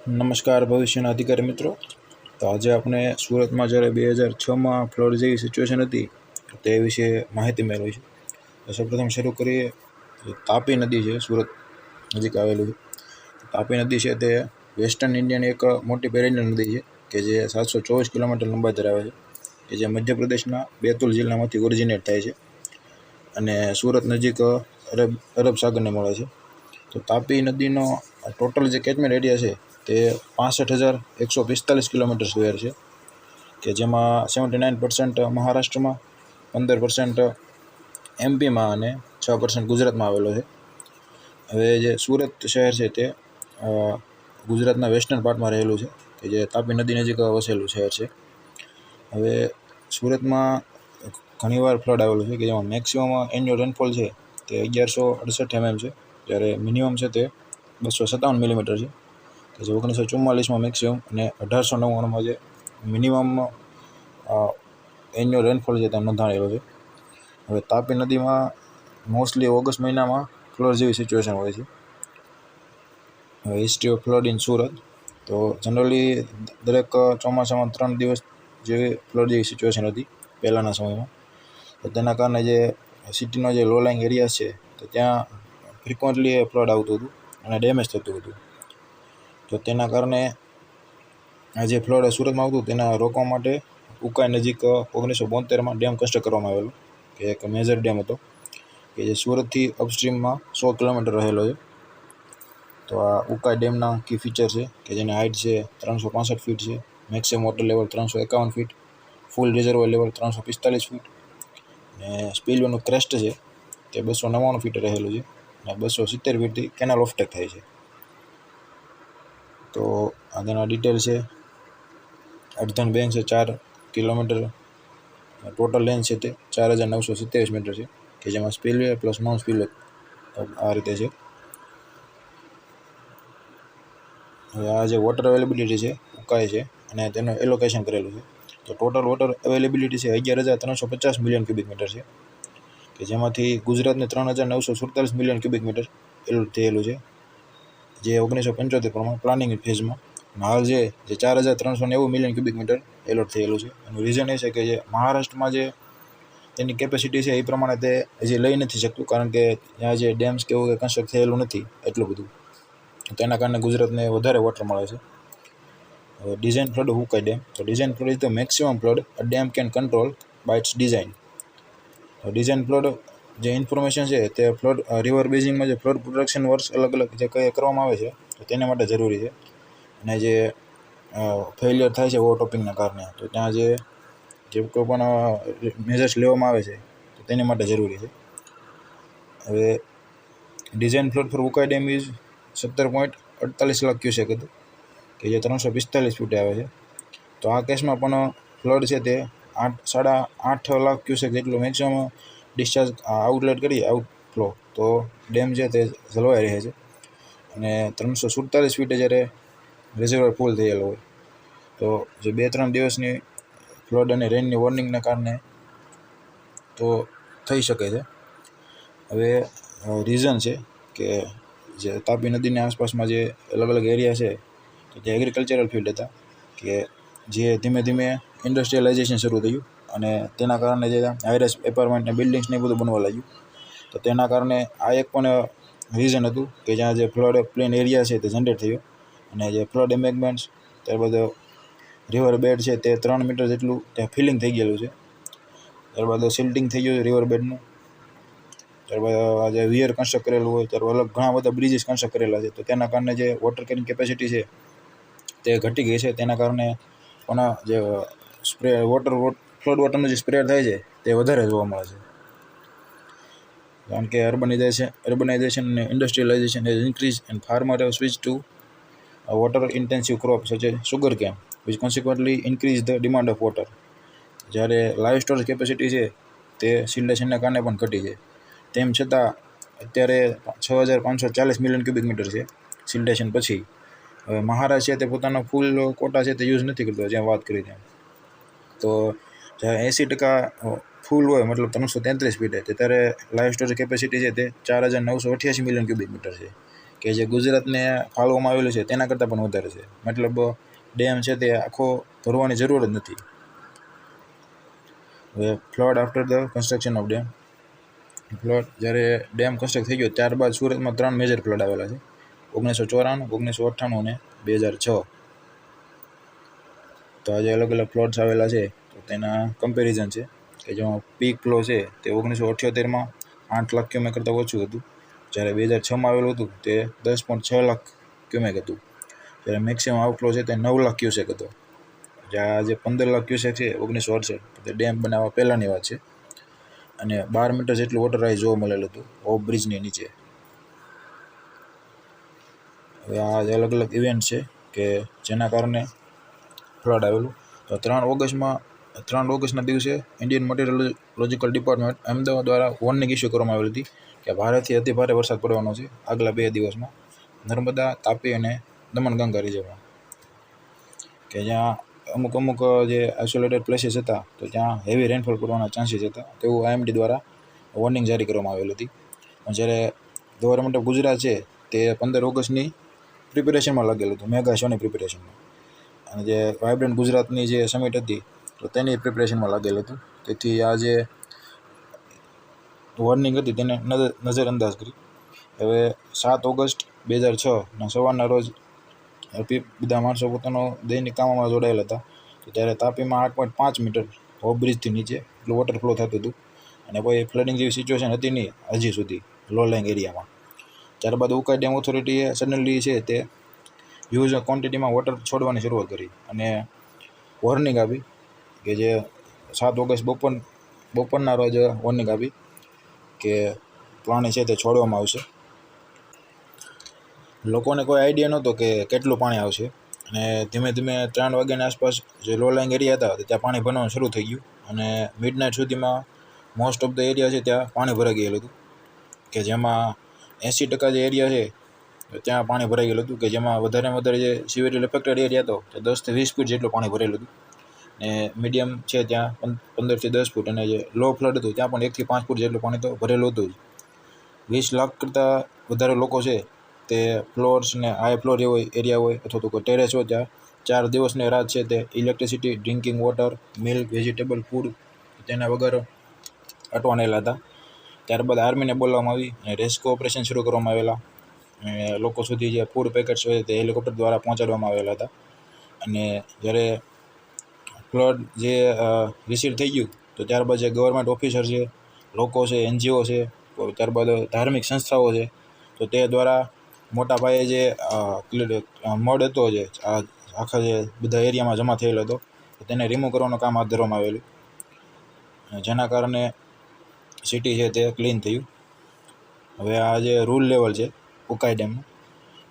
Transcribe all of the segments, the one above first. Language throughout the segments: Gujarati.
નમસ્કાર ભવિષ્યના અધિકારી મિત્રો. તો આજે આપણે સુરતમાં જ્યારે 2006માં ફ્લડ જેવી સિચ્યુએશન હતી તે વિશે માહિતી મેળવી છે. તો સૌપ્રથમ શરૂ કરીએ. તાપી નદી છે, સુરત નજીક આવેલું છે. તાપી નદી છે તે વેસ્ટર્ન ઇન્ડિયાની એક મોટી પેરેન્યલ નદી છે કે જે 724 કિલોમીટર લંબાઈ ધરાવે છે, કે જે મધ્યપ્રદેશના બેતુલ જિલ્લામાંથી ઓરિજિનેટ થાય છે અને સુરત નજીક અરબ સાગરને મળે છે. તો તાપી નદીનો ટોટલ જે કેચમેન્ટ એરિયા છે તે 65,145 કિલોમીટર સ્ક્વેર છે, કે જેમાં 79% મહારાષ્ટ્રમાં, 15% એમપીમાં અને 6% ગુજરાતમાં આવેલો છે. હવે જે સુરત શહેર છે તે ગુજરાતના વેસ્ટર્ન પાર્ટમાં રહેલું છે, કે જે તાપી નદી નજીક વસેલું શહેર છે. હવે સુરતમાં ઘણીવાર ફ્લડ આવેલું છે, કે જેમાં મેક્સિમમ એન્યુઅલ રેનફોલ છે તે 1168 mm છે, જ્યારે મિનિમમ છે તે 257 મિલીમીટર છે, કે જે 1944માં મેક્સિમમ અને 1899માં જે મિનિમમ એન્યુઅલ રેનફોલ છે તે નોંધાયેલો છે. હવે તાપી નદીમાં મોસ્ટલી ઓગસ્ટ મહિનામાં ફ્લડ જેવી સિચ્યુએશન હોય છે. History of flood in Surat. તો જનરલી દરેક ચોમાસામાં 3 દિવસ જેવી ફ્લડ જેવી સિચ્યુએશન હતી પહેલાંના સમયમાં. તો તેના કારણે જે સિટીનો જે લો લાઇંગ એરિયા છે તો ત્યાં ફ્રિકવન્ટલી ફ્લડ આવતું હતું અને ડેમેજ થતું હતું. તો તેના કારણે આ જે ફ્લડ સુરતમાં આવતું તેના રોકવા માટે ઉકાઈ નજીક 1972માં ડેમ કન્સ્ટ્રક્ટ કરવામાં આવેલો, કે એક મેજર ડેમ હતો, કે જે સુરતથી અપસ્ટ્રીમમાં 100 કિલોમીટર રહેલો છે. તો આ ઉકાઈ ડેમના કી ફીચર છે કે જેની હાઇટ છે 365 ફીટ છે, મેક્સિમમ વોટર લેવલ 351 ફીટ, ફૂલ રિઝર્વર લેવલ 345 ફીટ, અને સ્પીલવેનું ક્રેસ્ટ છે તે 299 ફીટ રહેલું છે, અને 270 ફીટથી કેનાલ ઓફટેક થાય છે. તો આગળના ડિટેલ છે. અડધન બેંક છે 4 કિલોમીટર, ટોટલ લેન્થ છે તે 4,927 મીટર છે, કે જેમાં સ્પીલવે પ્લસ નોન સ્પીલવે આ રીતે છે. હવે આ જે વોટર અવેલેબિલિટી છે ઉકાઈ છે અને તેનું એલોકેશન કરેલું છે. તો ટોટલ વોટર અવેલેબિલિટી છે 11,350 મિલિયન ક્યુબિક મીટર છે, કે જેમાંથી ગુજરાતને 3,947 મિલિયન ક્યુબિક મીટર એલોટ થયેલું છે, જે 1975 પ્રમાણે પ્લાનિંગ ફેઝમાં. હાલ જે 4,390 મિલિયન ક્યુબિક મીટર એલોટ થયેલું છે. એનું રીઝન એ છે કે જે મહારાષ્ટ્રમાં જે તેની કેપેસિટી છે એ પ્રમાણે તે હજી લઈ નથી શકતું, કારણ કે ત્યાં જે ડેમ્સ કે એવું કંઈ કન્સ્ટ્રક્ટ થયેલું નથી એટલું બધું. તેના કારણે ગુજરાતને વધારે વોટર મળે છે. Design flood Ukai dam. તો design flood is the maximum flood a dam can control by its design. Design flood જે ઇન્ફોર્મેશન છે તે ફ્લડ રિવર બેઝિંગમાં જે ફ્લડ પ્રોટેક્શન વર્ક્સ અલગ અલગ જે કંઈ કરવામાં આવે છે તો તેના માટે જરૂરી છે. અને જે ફેલિયર થાય છે ઓવરટોપિંગના કારણે, તો ત્યાં જે કોઈ પણ મેજર્સ લેવામાં આવે છે તો તેની માટે જરૂરી છે. હવે design flood for Ukai dam is 17.48 lakh cusec હતું, કે જે 345 ફૂટે આવે છે. તો આ કેસમાં પણ ફ્લડ છે તે 8.5 લાખ ક્યુસેક જેટલું મેક્સિમમ ડિસ્ચાર્જ આઉટલેટ કરી આઉટફ્લો, તો ડેમ છે તે જળવાઈ રહે છે. અને 347 ફીટે જ્યારે રિઝર્વર ફૂલ થયેલો હોય, તો જે 2-3 દિવસની ફ્લડ અને રેનની વોર્નિંગના કારણે તો થઈ શકે છે. હવે રીઝન છે કે જે તાપી નદીની આસપાસમાં જે અલગ અલગ એરિયા છે તો તે એગ્રીકલ્ચરલ ફિલ્ડ હતા, કે જે ધીમે ધીમે ઇન્ડસ્ટ્રીયલાઇઝેશન શરૂ થયું અને તેના કારણે જે હાઈરાઇઝ એપાર્ટમેન્ટને બિલ્ડિંગ્સને એ બધું બનવા લાગ્યું. તો તેના કારણે આ એક પણ રીઝન હતું કે જ્યાં જે ફ્લડ પ્લેન એરિયા છે તે જનરેટ થયો, અને જે ફ્લડ એમ્બેકમેન્ટ્સ, ત્યારબાદ રિવર બેડ છે તે 3 મીટર જેટલું ત્યાં ફિલિંગ થઈ ગયેલું છે. ત્યારબાદ સિલ્ટિંગ થઈ ગયું રિવર બેડનું. ત્યારબાદ આ જે વિયર કન્સ્ટ્રક્ટ કરેલું હોય, ત્યારબાદ અલગ ઘણા બધા બ્રિજીસ કન્સ્ટ્રક્ટ કરેલા છે. તો તેના કારણે જે વોટર કેરિંગ કેપેસિટી છે તે ઘટી ગઈ છે. તેના કારણે પણ જે ફ્લડ વોટરનું જે સ્પ્રેડ થાય છે તે વધારે જોવા મળે છે, કારણ કે અર્બનાઇઝેશન અને ઇન્ડસ્ટ્રીયલાઇઝેશન has increased and farmers have switched to water intensive crops such as sugar cane, which consequently increase the demand of water. જ્યારે લાઈવ સ્ટોરેજ કેપેસિટી છે તે સિલ્ટેશનના કારણે પણ ઘટી છે. તેમ છતાં અત્યારે 6,540 મિલિયન ક્યુબિક મીટર છે સિલ્ટેશન પછી. હવે મહારાષ્ટ્ર છે તે પોતાનો ફૂલ કોટા છે તે યુઝ નથી કરતો, જ્યાં વાત કરી ત્યાં. તો જ્યારે 80% ફૂલ હોય, મતલબ 333 ફીટે, ત્યારે લાઈવ સ્ટોરેજ કેપેસિટી છે તે 4,988 મિલિયન ક્યુબિક મીટર છે, કે જે ગુજરાતને ફાળવવામાં આવેલું છે તેના કરતાં પણ વધારે છે. મતલબ ડેમ છે તે આખો ભરવાની જરૂર જ નથી. હવે flood after the construction of dam. Flood જ્યારે ડેમ કન્સ્ટ્રક્ટ થઈ ગયો ત્યારબાદ સુરતમાં 3 મેજર ફ્લડ આવેલા છે: 1994, 1998 અને 2006. તો આજે અલગ અલગ ફ્લડ્સ આવેલા છે તો તેના કમ્પેરિઝન છે કે જેમાં પીક ફ્લો છે તે 1978માં 8 લાખ ક્યુમેક કરતાં ઓછું હતું, જ્યારે 2006માં આવેલું હતું તે 10.6 લાખ ક્યુમેક હતું, જ્યારે મેક્સિમમ આઉટફ્લો છે તે 9 લાખ ક્યુસેક હતો. જ્યાં જે 15 લાખ ક્યુસેક છે 1968 તે ડેમ બનાવવા પહેલાંની વાત છે, અને 12 મીટર જેટલું વોટર રાઇઝ જોવા મળેલું હતું ઓફ બ્રિજની નીચે. હવે આ અલગ અલગ ઇવેન્ટ છે કે જેના કારણે ફ્લડ આવેલું. તો 3 ઓગસ્ટના દિવસે ઇન્ડિયન મેટીરિયોલોજિકલ ડિપાર્ટમેન્ટ અમદાવાદ દ્વારા વોર્નિંગ ઇસ્યુ કરવામાં આવેલી હતી કે ભારેથી અતિ ભારે વરસાદ પડવાનો છે આગલા 2 દિવસમાં નર્મદા, તાપી અને દમણગંગા રિજનમાં, કે જ્યાં અમુક જે આઇસોલેટેડ પ્લેસીસ હતા તો ત્યાં હેવી રેનફોલ પડવાના ચાન્સીસ હતા તેવું આઈએમડી દ્વારા વોર્નિંગ જારી કરવામાં આવેલી હતી. જ્યારે ગવર્મેન્ટ ઓફ ગુજરાત છે તે 15 ઓગસ્ટની પ્રિપેરેશનમાં લાગેલું હતું, મેગા શોની પ્રિપેરેશનમાં, અને જે વાઇબ્રન્ટ ગુજરાતની જે સમિટ હતી તો તેની પ્રિપેરેશનમાં લાગેલું હતું. તેથી આ જે વોર્નિંગ હતી તેને નજરઅંદાજ કરી. હવે 7 ઓગસ્ટ 2006ના સવારના રોજ બધા માણસો પોતાનો દૈનિક કામમાં જોડાયેલા હતા. તો ત્યારે તાપીમાં 8.5 મીટર ઓફ બ્રિજથી નીચે એટલું વોટરફ્લો થતું હતું, અને કોઈ ફ્લડિંગ જેવી સિચ્યુએશન હતી નહીં હજી સુધી લો લાઇંગ એરિયામાં. ત્યારબાદ ઉકાઈ ડેમ ઓથોરિટીએ સડનલી છે તે હ્યુજ ક્વોન્ટિટીમાં વોટર છોડવાની શરૂઆત કરી અને વોર્નિંગ આપી કે જે 7 ઓગસ્ટ બપોરના રોજ વોર્નિંગ આપી કે પાણી છે તે છોડવામાં આવશે. લોકોને કોઈ આઈડિયા નહોતો કે કેટલું પાણી આવશે, અને ધીમે ધીમે 3 વાગ્યાની આસપાસ જે લો લાઇંગ એરિયા હતા ત્યાં પાણી ભરવાનું શરૂ થઈ ગયું, અને મિડનાઇટ સુધીમાં મોસ્ટ ઓફ ધ એરિયા છે ત્યાં પાણી ભરાઈ ગયેલું હતું, કે જેમાં 80% જે એરિયા છે ત્યાં પાણી ભરાઈ ગયેલું હતું, કે જેમાં વધારેમાં વધારે જે સિવિયરલી અફેક્ટેડ એરિયા હતો તે 10 થી 20 ફૂટ જેટલું પાણી ભરેલું હતું, અને મીડિયમ છે ત્યાં 15 થી 10 ફૂટ, અને જે લો ફ્લડ હતું ત્યાં પણ 1 થી 5 ફૂટ જેટલું પાણી તો ભરેલું હતું જ. 20 લાખ કરતાં વધારે લોકો છે તે ફ્લોર્સ ને હાઈ ફ્લોર એરિયા હોય અથવા તો કોઈ ટેરેસ હોય ત્યાં 4 દિવસની રાત છે તે electricity, drinking water, milk, vegetable food તેના વગર અટવાનેલા હતા. ત્યારબાદ આર્મીને બોલાવવામાં આવી અને રેસ્ક્યુ ઓપરેશન શરૂ કરવામાં આવેલા, અને લોકો સુધી જે ફૂડ પેકેટ્સ હોય તે હેલિકોપ્ટર દ્વારા પહોંચાડવામાં આવેલા હતા. અને જ્યારે ફ્લડ જે રિસીવ થઈ ગયું તો ત્યારબાદ જે ગવર્મેન્ટ ઓફિસર છે, લોકો છે, એનજીઓ છે, ત્યારબાદ ધાર્મિક સંસ્થાઓ છે, તો તે દ્વારા મોટા પાયે જે મડ હતો જે આખા જે બધા એરિયામાં જમા થયેલો હતો તેને રિમૂવ કરવાનું કામ હાથ ધરવામાં આવેલું, જેના કારણે સિટી છે તે ક્લીન થયું. હવે આ જે રૂલ લેવલ છે ઉકાઈ ડેમનું,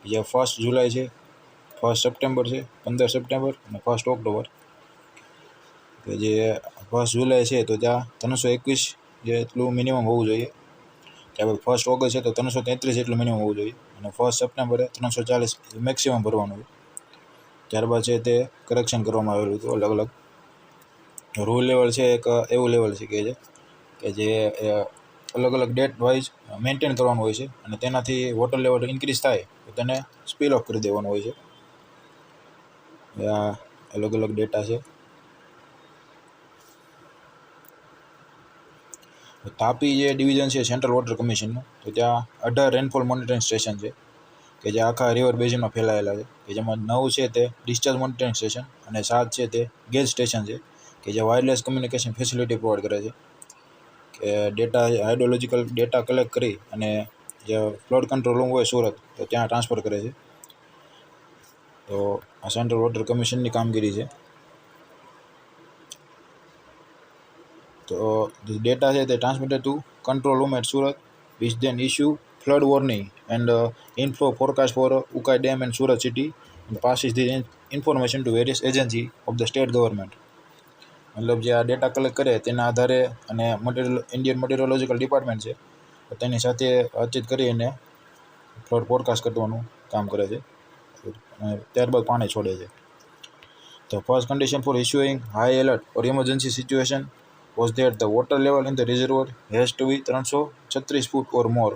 જે 1 જુલાઈ છે, 1 સપ્ટેમ્બર છે, 15 સપ્ટેમ્બર અને 1 ઓક્ટોબર, કે જે 1 જુલાઈ છે તો ત્યાં 321 જેટલું મિનિમમ હોવું જોઈએ, ત્યારબાદ 1 ઓગસ્ટ છે તો 333 જેટલું મિનિમમ હોવું જોઈએ, અને 1 સપ્ટેમ્બરે 340 મેક્સિમમ ભરવાનું હોય. ત્યારબાદ છે તે કરેક્શન કરવામાં આવેલું હતું અલગ અલગ. રૂલ લેવલ છે એક એવું લેવલ છે કે જે અલગ અલગ ડેટ વાઇઝ મેન્ટેન કરવાનું હોય છે, અને તેનાથી વોટર લેવલ ઇન્ક્રીઝ થાય તો તેને સ્પીલ ઓફ કરી દેવાનું હોય છે. આ અલગ અલગ ડેટા છે. તાપી જે ડિવિઝન છે સેન્ટ્રલ વોટર કમિશનનું, તો ત્યાં 18 રેનફોલ મોનિટરિંગ સ્ટેશન છે કે જે આખા રિવર બેઝિનમાં ફેલાયેલા છે, કે જેમાં 9 છે તે ડિસ્ચાર્જ મોનિટરિંગ સ્ટેશન અને 7 છે તે ગેજ સ્ટેશન છે, કે જે વાયરલેસ કમ્યુનિકેશન ફેસિલિટી પ્રોવાઈડ કરે છે, કે ડેટા હાઇડ્રોલોજિકલ ડેટા કલેક્ટ કરી અને જે ફ્લડ કંટ્રોલ રૂમ હોય સુરત તો ત્યાં ટ્રાન્સફર કરે છે. તો આ સેન્ટ્રલ વોટર કમિશનની કામગીરી છે. તો ડેટા છે તે transmitted to control room at Surat, which then issue flood warning and inflow forecast for Ukai Dam and Surat city, and passes the information to various agency of the state government. મતલબ જે આ ડેટા કલેક્ટ કરે તેના આધારે અને ઇન્ડિયન મેટીરિયોલોજિકલ ડિપાર્ટમેન્ટ છે તો તેની સાથે વાતચીત કરી અને ફ્લડ ફોરકાસ્ટ કરવાનું કામ કરે છે, અને ત્યારબાદ પાણી છોડે છે. તો first condition for issuing high alert or emergency situation was that the water level in the reservoir has to be 336 foot or more.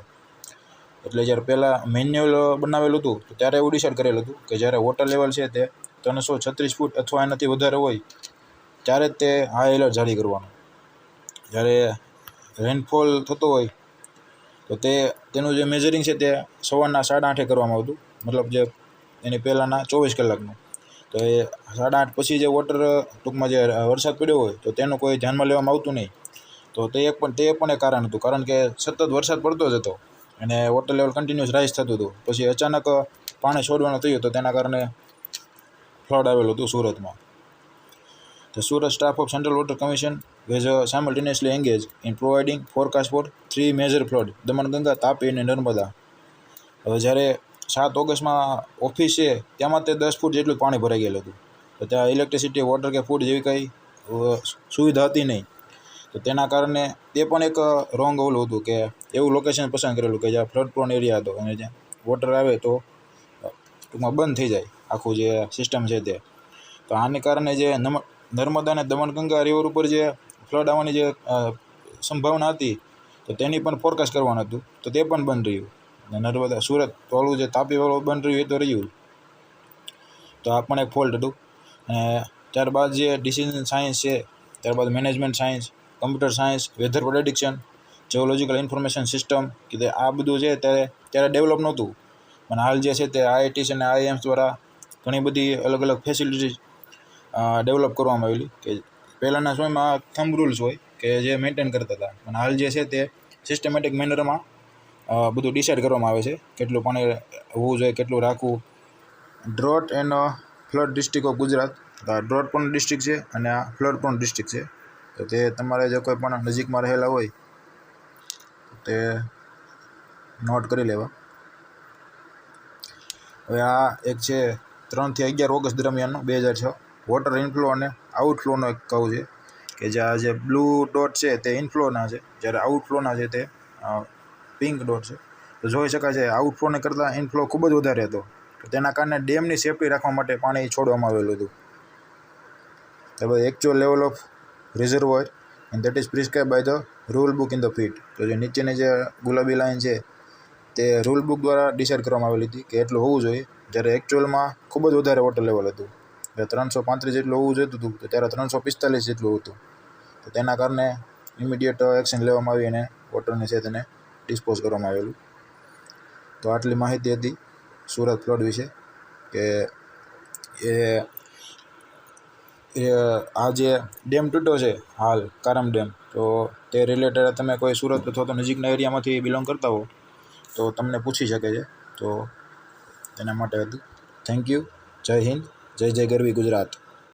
એટલે જ્યારે પહેલાં મેન્યુઅલ બનાવેલું હતું તો ત્યારે એવું ડિસાઇડ કરેલું હતું કે જ્યારે વોટર લેવલ છે તે 336 ફૂટ અથવા એનાથી વધારે હોય ત્યારે જ તે હાઈ એલર્ટ જારી કરવાનું. જ્યારે રેનફોલ થતો હોય તો તેનું જે મેજરિંગ છે તે સવારના 8:30 કરવામાં આવતું, મતલબ જે એની પહેલાંના 24 કલાકનું. તો એ 8:30 પછી જે વોટર ટૂંકમાં જે વરસાદ પડ્યો હોય તો તેનું કોઈ ધ્યાનમાં લેવામાં આવતું નહીં. તો તે પણ એક કારણ હતું, કારણ કે સતત વરસાદ પડતો જ હતો અને વોટર લેવલ કન્ટિન્યુઅસ રાઇઝ થતું હતું. પછી અચાનક પાણી છોડવાનું થયું તો તેના કારણે ફ્લડ આવેલું હતું સુરતમાં. The Surat staff of Central Water Commission was simultaneously engaged in providing forecast for 3 major floods, Damanganga, Tapi અને નર્મદા. હવે જ્યારે 7 ઓગસ્ટમાં ઓફિસ છે તેમાં તે 10 ફૂટ જેટલું પાણી ભરાઈ ગયેલું હતું. તો ત્યાં ઇલેક્ટ્રિસિટી, વોટર કે ફૂડ જેવી કંઈ સુવિધા હતી નહીં. તો તેના કારણે તે પણ એક રોંગ ઓલું હતું કે એવું લોકેશન પસંદ કરેલું કે જ્યાં ફ્લડ પ્રોન એરિયા હતો અને જ્યાં વોટર આવે તો ટૂંકમાં બંધ થઈ જાય આખું જે સિસ્ટમ છે તે. તો આને કારણે જે નર્મદા અને દમણગંગા રિવર ઉપર જે ફ્લડ આવવાની જે સંભાવના હતી તો તેની પણ ફોરકાસ્ટ કરવાનું હતું, તો તે પણ બંધ રહ્યું. નર્મદા સુરત વાળું જે તાપીવાળું બંધ રહ્યું એ તો રહ્યું. તો આ પણ એક ફોલ્ટ હતું. અને ત્યારબાદ જે ડિસિઝન સાયન્સ છે, ત્યારબાદ management science, computer science, weather prediction, geological information system કે આ બધું છે ત્યારે ડેવલપ નહોતું. પણ હાલ જે છે તે આઈઆઈટીસ અને આઈઆઈએમ્સ દ્વારા ઘણી બધી અલગ અલગ ફેસિલિટીઝ ડેવલપ કરવામાં આવેલી. કે પહેલાંના સમયમાં થંબ રૂલ્સ હોય કે જે મેન્ટેન કરતા હતા, પણ હાલ જે છે તે સિસ્ટમેટિક મેનરમાં બધું ડિસાઇડ કરવામાં આવે છે કેટલું પાણી હોવું જોઈએ, કેટલું રાખવું. Drought and flood district of Gujarat, drought પણ ડિસ્ટ્રિક્ટ છે અને આ ફ્લડ પણ ડિસ્ટ્રિક્ટ છે. તો તે તમારે જો કોઈ પણ નજીકમાં રહેલા હોય તે નોટ કરી લેવા. હવે આ એક છે 3 થી 11 ઓગસ્ટ દરમિયાનનો 2006 વોટર ઇનફ્લો અને આઉટફ્લોનો એક કહું છે કે જ્યાં જે બ્લુ ડોટ છે તે ઇનફ્લોના છે, જ્યારે આઉટફ્લોના છે તે પિંક ડોટ છે. તો જોઈ શકાય છે આઉટફ્લોને કરતાં ઇનફ્લો ખૂબ જ વધારે હતો. તો તેના કારણે ડેમની સેફ્ટી રાખવા માટે પાણી છોડવામાં આવેલું હતું. ત્યારબાદ actual level of reservoir and that is prescribe by the rule book in the feet. તો જે નીચેની જે ગુલાબી લાઈન છે તે રૂલ બુક દ્વારા ડિસાઇડ કરવામાં આવેલી હતી કે એટલું હોવું જોઈએ, જ્યારે એકચ્યુઅલમાં ખૂબ જ વધારે વોટર લેવલ હતું. 335 જેટલું હોવું જોઈતું હતું તો ત્યારે 345 જેટલું હતું. તો તેના કારણે ઇમિડિયેટ એક્શન લેવામાં આવી અને વોટરને છે તેને ડિસ્પોઝ કરવામાં આવેલું. તો આટલી માહિતી હતી સુરત ફ્લડ વિશે કે આ જે ડેમ તૂટ્યો છે હાલ કારમ ડેમ, તો તે રિલેટેડ તમે કોઈ સુરત અથવા તો નજીકના એરિયામાંથી બિલોંગ કરતા હો તો તમને પૂછી શકે છે. તો તેના માટે હતું. Thank you. જય હિન્દ, જય જય ગરવી ગુજરાત.